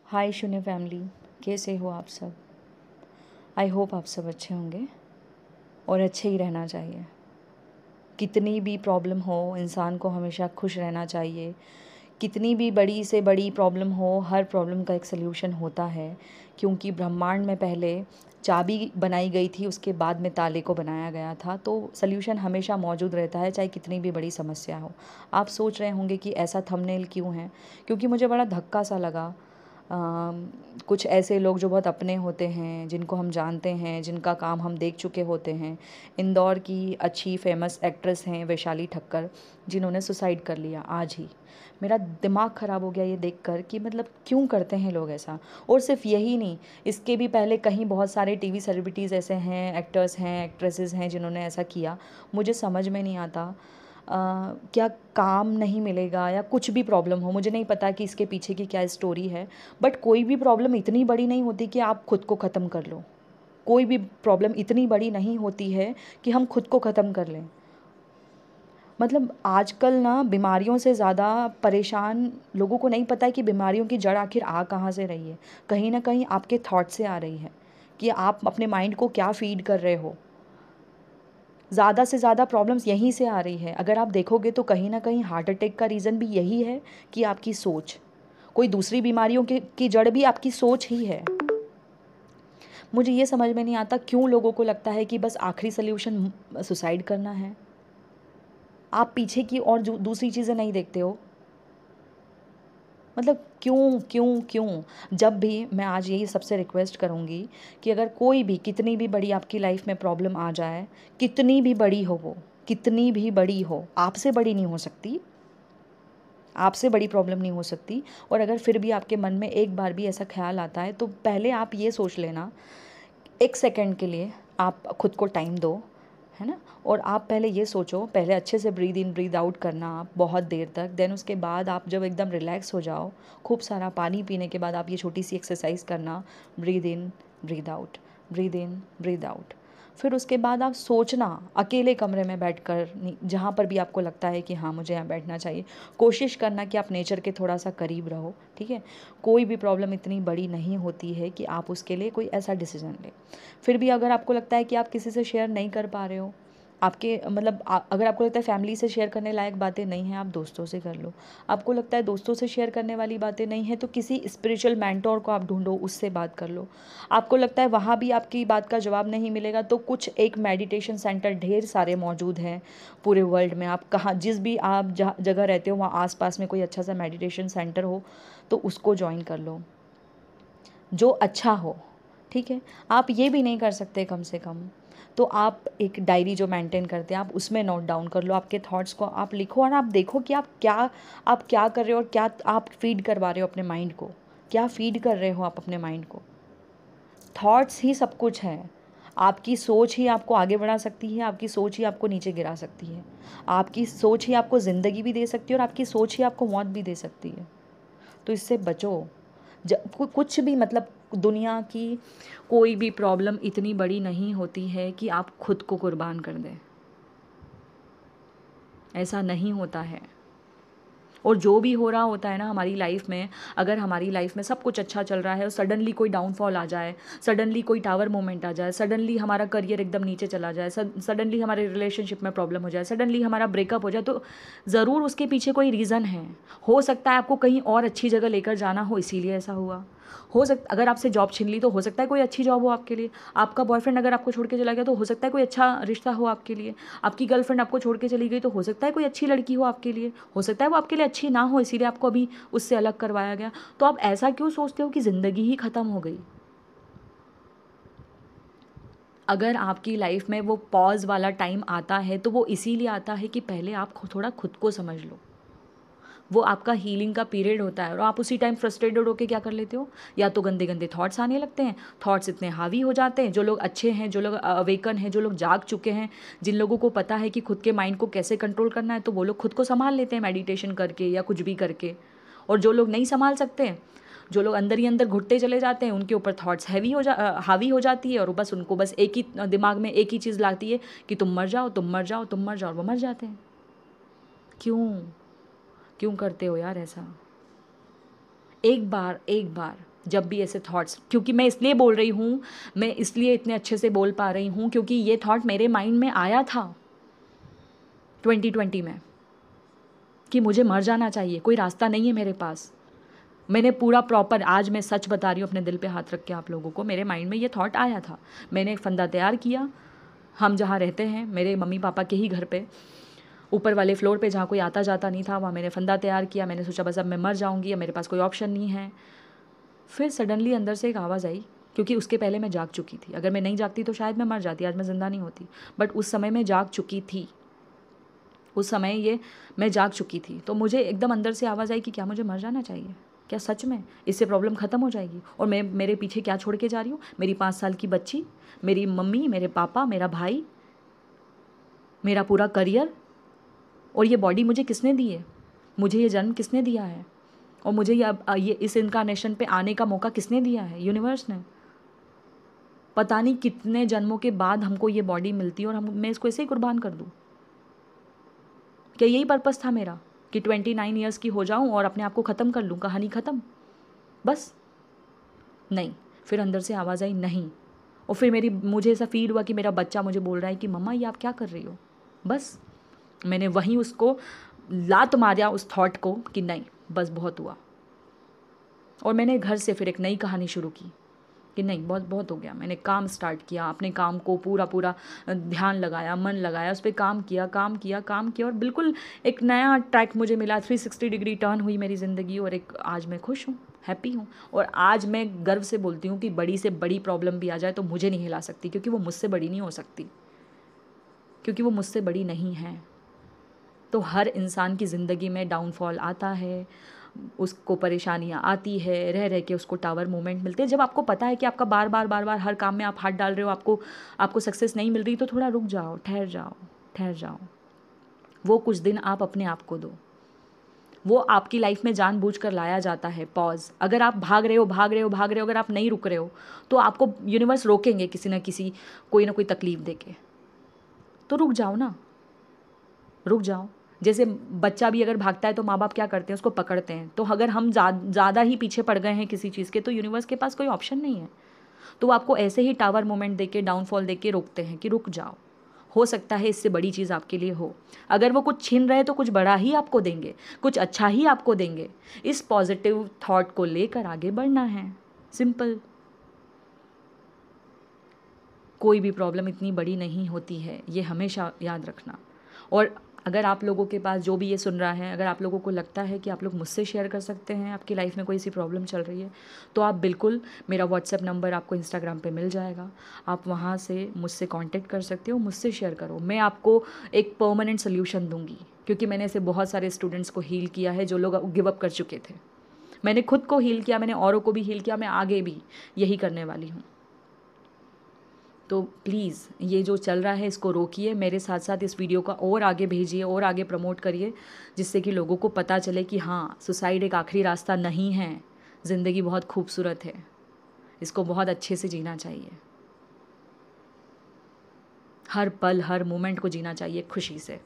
हाय शून्य फैमिली, कैसे हो आप सब। आई होप आप सब अच्छे होंगे और अच्छे ही रहना चाहिए। कितनी भी प्रॉब्लम हो इंसान को हमेशा खुश रहना चाहिए। कितनी भी बड़ी से बड़ी प्रॉब्लम हो, हर प्रॉब्लम का एक सल्यूशन होता है, क्योंकि ब्रह्मांड में पहले चाबी बनाई गई थी, उसके बाद में ताले को बनाया गया था। तो सल्यूशन हमेशा मौजूद रहता है, चाहे कितनी भी बड़ी समस्या हो। आप सोच रहे होंगे कि ऐसा थंबनेल क्यों है, क्योंकि मुझे बड़ा धक्का सा लगा। कुछ ऐसे लोग जो बहुत अपने होते हैं, जिनको हम जानते हैं, जिनका काम हम देख चुके होते हैं। इंदौर की अच्छी फेमस एक्ट्रेस हैं वैशाली ठक्कर, जिन्होंने सुसाइड कर लिया आज ही। मेरा दिमाग ख़राब हो गया ये देखकर कि मतलब क्यों करते हैं लोग ऐसा। और सिर्फ यही नहीं, इसके भी पहले कहीं बहुत सारे टीवी सेलिब्रिटीज़ ऐसे हैं, एक्टर्स हैं, एक्ट्रेसेस हैं, जिन्होंने ऐसा किया। मुझे समझ में नहीं आता क्या काम नहीं मिलेगा या कुछ भी प्रॉब्लम हो, मुझे नहीं पता कि इसके पीछे की क्या स्टोरी है। बट कोई भी प्रॉब्लम इतनी बड़ी नहीं होती कि आप खुद को ख़त्म कर लो। कोई भी प्रॉब्लम इतनी बड़ी नहीं होती है कि हम खुद को ख़त्म कर लें। मतलब आजकल ना बीमारियों से ज़्यादा परेशान लोगों को नहीं पता है कि बीमारियों की जड़ आखिर आ कहाँ से रही है। कहीं ना कहीं आपके थॉट से आ रही है, कि आप अपने माइंड को क्या फीड कर रहे हो। ज़्यादा से ज़्यादा प्रॉब्लम्स यहीं से आ रही है। अगर आप देखोगे तो कहीं ना कहीं हार्ट अटैक का रीज़न भी यही है कि आपकी सोच। कोई दूसरी बीमारियों की जड़ भी आपकी सोच ही है। मुझे ये समझ में नहीं आता क्यों लोगों को लगता है कि बस आखिरी सल्यूशन सुसाइड करना है। आप पीछे की और दूसरी चीज़ें नहीं देखते हो। मतलब क्यों क्यों क्यों। जब भी मैं आज यही सबसे रिक्वेस्ट करूँगी कि अगर कोई भी कितनी भी बड़ी आपकी लाइफ में प्रॉब्लम आ जाए, कितनी भी बड़ी हो वो, कितनी भी बड़ी हो, आपसे बड़ी नहीं हो सकती, आपसे बड़ी प्रॉब्लम नहीं हो सकती। और अगर फिर भी आपके मन में एक बार भी ऐसा ख्याल आता है, तो पहले आप ये सोच लेना, एक सेकंड के लिए आप खुद को टाइम दो, है ना। और आप पहले ये सोचो, पहले अच्छे से ब्रीद इन ब्रीद आउट करना आप बहुत देर तक। देन उसके बाद आप जब एकदम रिलैक्स हो जाओ, खूब सारा पानी पीने के बाद आप ये छोटी सी एक्सरसाइज करना, breathe in breathe out, breathe in breathe out. फिर उसके बाद आप सोचना अकेले कमरे में बैठकर, जहाँ पर भी आपको लगता है कि हाँ मुझे यहाँ बैठना चाहिए। कोशिश करना कि आप नेचर के थोड़ा सा करीब रहो, ठीक है। कोई भी प्रॉब्लम इतनी बड़ी नहीं होती है कि आप उसके लिए कोई ऐसा डिसीजन लें। फिर भी अगर आपको लगता है कि आप किसी से शेयर नहीं कर पा रहे हो, आपके मतलब अगर आपको लगता है फैमिली से शेयर करने लायक बातें नहीं हैं, आप दोस्तों से कर लो। आपको लगता है दोस्तों से शेयर करने वाली बातें नहीं हैं, तो किसी स्पिरिचुअल मेंटोर को आप ढूंढो, उससे बात कर लो। आपको लगता है वहाँ भी आपकी बात का जवाब नहीं मिलेगा, तो कुछ एक मेडिटेशन सेंटर ढेर सारे मौजूद हैं पूरे वर्ल्ड में। आप कहाँ जिस भी आप जगह रहते हो वहाँ आसपास में कोई अच्छा सा मेडिटेशन सेंटर हो तो उसको ज्वाइन कर लो, जो अच्छा हो, ठीक है। आप ये भी नहीं कर सकते कम से कम, तो आप एक डायरी जो मेंटेन करते हैं आप उसमें नोट डाउन कर लो, आपके थॉट्स को आप लिखो और आप देखो कि आप क्या कर रहे हो और क्या आप फीड करवा रहे हो अपने माइंड को। क्या फीड कर रहे हो आप अपने माइंड को। थॉट्स ही सब कुछ है। आपकी सोच ही आपको आगे बढ़ा सकती है, आपकी सोच ही आपको नीचे गिरा सकती है। आपकी सोच ही आपको ज़िंदगी भी दे सकती है और आपकी सोच ही आपको मौत भी दे सकती है। तो इससे बचो। कुछ भी मतलब दुनिया की कोई भी प्रॉब्लम इतनी बड़ी नहीं होती है कि आप खुद को कुर्बान कर दें। ऐसा नहीं होता है। और जो भी हो रहा होता है ना हमारी लाइफ में, अगर हमारी लाइफ में सब कुछ अच्छा चल रहा है और सडनली कोई डाउनफॉल आ जाए, सडनली कोई टावर मोमेंट आ जाए, सडनली हमारा करियर एकदम नीचे चला जाए, सडनली हमारे रिलेशनशिप में प्रॉब्लम हो जाए, सडनली हमारा ब्रेकअप हो जाए, तो ज़रूर उसके पीछे कोई रीज़न है। हो सकता है आपको कहीं और अच्छी जगह लेकर जाना हो, इसीलिए ऐसा हुआ। हो सकता अगर आपसे जॉब छीन ली तो हो सकता है कोई अच्छी जॉब हो आपके लिए। आपका बॉयफ्रेंड अगर आपको छोड़ के चला गया तो हो सकता है कोई अच्छा रिश्ता हो आपके लिए। आपकी गर्लफ्रेंड आपको छोड़ के चली गई तो हो सकता है कोई अच्छी लड़की हो आपके लिए। हो सकता है वो आपके लिए अच्छी ना हो, इसीलिए आपको अभी उससे अलग करवाया गया। तो आप ऐसा क्यों सोचते हो कि ज़िंदगी ही ख़त्म हो गई। अगर आपकी लाइफ में वो पॉज वाला टाइम आता है तो वो इसीलिए आता है कि पहले आप थोड़ा खुद को समझ लो। वो आपका हीलिंग का पीरियड होता है और आप उसी टाइम फ्रस्ट्रेटेड होकर क्या कर लेते हो, या तो गंदे गंदे थॉट्स आने लगते हैं। थॉट्स इतने हावी हो जाते हैं, जो लोग अच्छे हैं, जो लोग अवेकन हैं, जो लोग जाग चुके हैं, जिन लोगों को पता है कि खुद के माइंड को कैसे कंट्रोल करना है, तो वो लोग खुद को संभाल लेते हैं मेडिटेशन करके या कुछ भी करके। और जो लोग नहीं संभाल सकते, जो लोग अंदर ही अंदर घुटते चले जाते हैं, उनके ऊपर थॉट्स हावी हो जाती है और बस उनको बस एक ही दिमाग में एक ही चीज़ लाती है कि तुम मर जाओ, तुम मर जाओ, तुम मर जाओ, और वो मर जाते हैं। क्यों क्यों करते हो यार ऐसा। एक बार जब भी ऐसे थॉट्स, क्योंकि मैं इसलिए बोल रही हूँ, मैं इसलिए इतने अच्छे से बोल पा रही हूँ क्योंकि ये थॉट मेरे माइंड में आया था 2020 में कि मुझे मर जाना चाहिए, कोई रास्ता नहीं है मेरे पास। मैंने पूरा प्रॉपर, आज मैं सच बता रही हूँ अपने दिल पे हाथ रख के आप लोगों को, मेरे माइंड में ये थॉट आया था। मैंने एक फंदा तैयार किया, हम जहाँ रहते हैं मेरे मम्मी पापा के ही घर पे, ऊपर वाले फ्लोर पे जहाँ कोई आता जाता नहीं था, वहाँ मैंने फंदा तैयार किया। मैंने सोचा बस अब मैं मर जाऊँगी, अब मेरे पास कोई ऑप्शन नहीं है। फिर सडनली अंदर से एक आवाज़ आई, क्योंकि उसके पहले मैं जाग चुकी थी। अगर मैं नहीं जागती तो शायद मैं मर जाती, आज मैं ज़िंदा नहीं होती। बट उस समय मैं जाग चुकी थी, उस समय ये मैं जाग चुकी थी। तो मुझे एकदम अंदर से आवाज़ आई कि क्या मुझे मर जाना चाहिए? क्या सच में इससे प्रॉब्लम ख़त्म हो जाएगी? और मैं मेरे पीछे क्या छोड़ के जा रही हूँ? मेरी 5 साल की बच्ची, मेरी मम्मी, मेरे पापा, मेरा भाई, मेरा पूरा करियर, और ये बॉडी मुझे किसने दी है? मुझे ये जन्म किसने दिया है? और मुझे ये इस इनकारनेशन पे आने का मौका किसने दिया है? यूनिवर्स ने। पता नहीं कितने जन्मों के बाद हमको ये बॉडी मिलती है और मैं इसको ऐसे ही कुर्बान कर दूँ? क्या यही पर्पस था मेरा कि 29 ईयर्स की हो जाऊं और अपने आप को ख़त्म कर लूं, कहानी ख़त्म, बस? नहीं। फिर अंदर से आवाज़ आई नहीं। और फिर मुझे ऐसा फील हुआ कि मेरा बच्चा मुझे बोल रहा है कि मम्मा ये आप क्या कर रही हो? बस मैंने वहीं उसको लात मारा, उस थॉट को, कि नहीं बस बहुत हुआ। और मैंने घर से फिर एक नई कहानी शुरू की कि नहीं बहुत बहुत हो गया। मैंने काम स्टार्ट किया, अपने काम को पूरा ध्यान लगाया, मन लगाया, उस पर काम किया और बिल्कुल एक नया ट्रैक मुझे मिला। 360 डिग्री टर्न हुई मेरी ज़िंदगी और एक आज मैं खुश हूँ, हैप्पी हूँ। और आज मैं गर्व से बोलती हूँ कि बड़ी से बड़ी प्रॉब्लम भी आ जाए तो मुझे नहीं हिला सकती, क्योंकि वो मुझसे बड़ी नहीं हो सकती, क्योंकि वो मुझसे बड़ी नहीं है। तो हर इंसान की ज़िंदगी में डाउनफॉल आता है, उसको परेशानियाँ आती है, रह रह के उसको टावर मोमेंट मिलते हैं। जब आपको पता है कि आपका बार बार हर काम में आप हाथ डाल रहे हो, आपको सक्सेस नहीं मिल रही, तो थोड़ा रुक जाओ, ठहर जाओ। वो कुछ दिन आप अपने आप को दो। वो आपकी लाइफ में जानबूझकर लाया जाता है, पॉज। अगर आप भाग रहे हो, अगर आप नहीं रुक रहे हो, तो आपको यूनिवर्स रोकेंगे किसी न किसी, कोई ना कोई तकलीफ देके। तो रुक जाओ ना, रुक जाओ। जैसे बच्चा भी अगर भागता है तो माँ बाप क्या करते हैं, उसको पकड़ते हैं। तो अगर हम ज़्यादा ही पीछे पड़ गए हैं किसी चीज़ के, तो यूनिवर्स के पास कोई ऑप्शन नहीं है। तो वो आपको ऐसे ही टावर मोमेंट देके, डाउनफॉल देके रोकते हैं कि रुक जाओ, हो सकता है इससे बड़ी चीज़ आपके लिए हो। अगर वो कुछ छीन रहे तो कुछ बड़ा ही आपको देंगे, कुछ अच्छा ही आपको देंगे। इस पॉजिटिव थॉट को लेकर आगे बढ़ना है, सिंपल। कोई भी प्रॉब्लम इतनी बड़ी नहीं होती है, ये हमेशा याद रखना। और अगर आप लोगों के पास, जो भी ये सुन रहा है, अगर आप लोगों को लगता है कि आप लोग मुझसे शेयर कर सकते हैं, आपकी लाइफ में कोई सी प्रॉब्लम चल रही है, तो आप बिल्कुल, मेरा व्हाट्सएप नंबर आपको इंस्टाग्राम पे मिल जाएगा, आप वहाँ से मुझसे कांटेक्ट कर सकते हो, मुझसे शेयर करो। मैं आपको एक परमानेंट सोल्यूशन दूंगी, क्योंकि मैंने ऐसे बहुत सारे स्टूडेंट्स को हील किया है जो लोग गिव अप कर चुके थे। मैंने खुद को हील किया, मैंने औरों को भी हील किया, मैं आगे भी यही करने वाली हूँ। तो प्लीज़ ये जो चल रहा है इसको रोकिए, मेरे साथ साथ इस वीडियो का और आगे भेजिए और आगे प्रमोट करिए, जिससे कि लोगों को पता चले कि हाँ, सुसाइड एक आखिरी रास्ता नहीं है, ज़िंदगी बहुत खूबसूरत है, इसको बहुत अच्छे से जीना चाहिए, हर पल हर मोमेंट को जीना चाहिए खुशी से।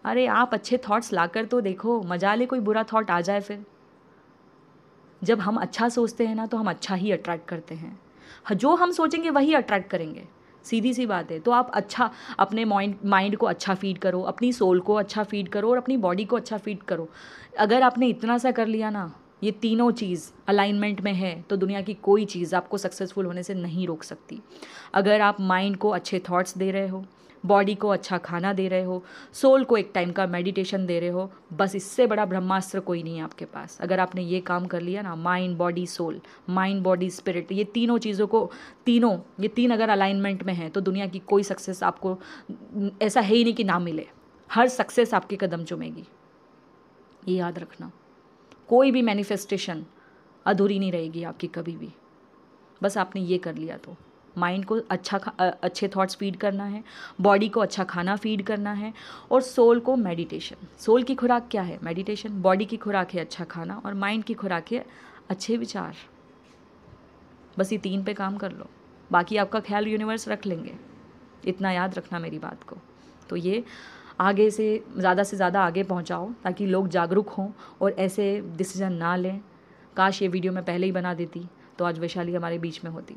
अरे आप अच्छे थॉट्स लाकर तो देखो, मजा ले कोई बुरा थॉट आ जाए। फिर जब हम अच्छा सोचते हैं ना, तो हम अच्छा ही अट्रैक्ट करते हैं। जो हम सोचेंगे वही अट्रैक्ट करेंगे, सीधी सी बात है। तो आप अच्छा अपने माइंड को अच्छा फीड करो, अपनी सोल को अच्छा फीड करो और अपनी बॉडी को अच्छा फीड करो। अगर आपने इतना सा कर लिया ना, ये तीनों चीज़ अलाइनमेंट में है, तो दुनिया की कोई चीज़ आपको सक्सेसफुल होने से नहीं रोक सकती। अगर आप माइंड को अच्छे थॉट्स दे रहे हो, बॉडी को अच्छा खाना दे रहे हो, सोल को एक टाइम का मेडिटेशन दे रहे हो, बस इससे बड़ा ब्रह्मास्त्र कोई नहीं है आपके पास। अगर आपने ये काम कर लिया ना, mind body soul, mind body spirit, ये तीनों चीज़ों को, ये तीन अगर अलाइनमेंट में है, तो दुनिया की कोई सक्सेस आपको, ऐसा है ही नहीं कि ना मिले। हर सक्सेस आपके कदम चूमेगी, ये याद रखना। कोई भी मैनिफेस्टेशन अधूरी नहीं रहेगी आपकी कभी भी, बस आपने ये कर लिया तो। माइंड को अच्छे थॉट्स फीड करना है, बॉडी को अच्छा खाना फीड करना है, और सोल को मेडिटेशन। सोल की खुराक क्या है? मेडिटेशन। बॉडी की खुराक है अच्छा खाना, और माइंड की खुराक है अच्छे विचार। बस ये तीन पे काम कर लो, बाकी आपका ख्याल यूनिवर्स रख लेंगे। इतना याद रखना मेरी बात को। तो ये आगे से ज़्यादा आगे पहुंचाओ, ताकि लोग जागरूक हों और ऐसे डिसीजन ना लें। काश ये वीडियो मैं पहले ही बना देती, तो तो आज वैशाली हमारे बीच में होती।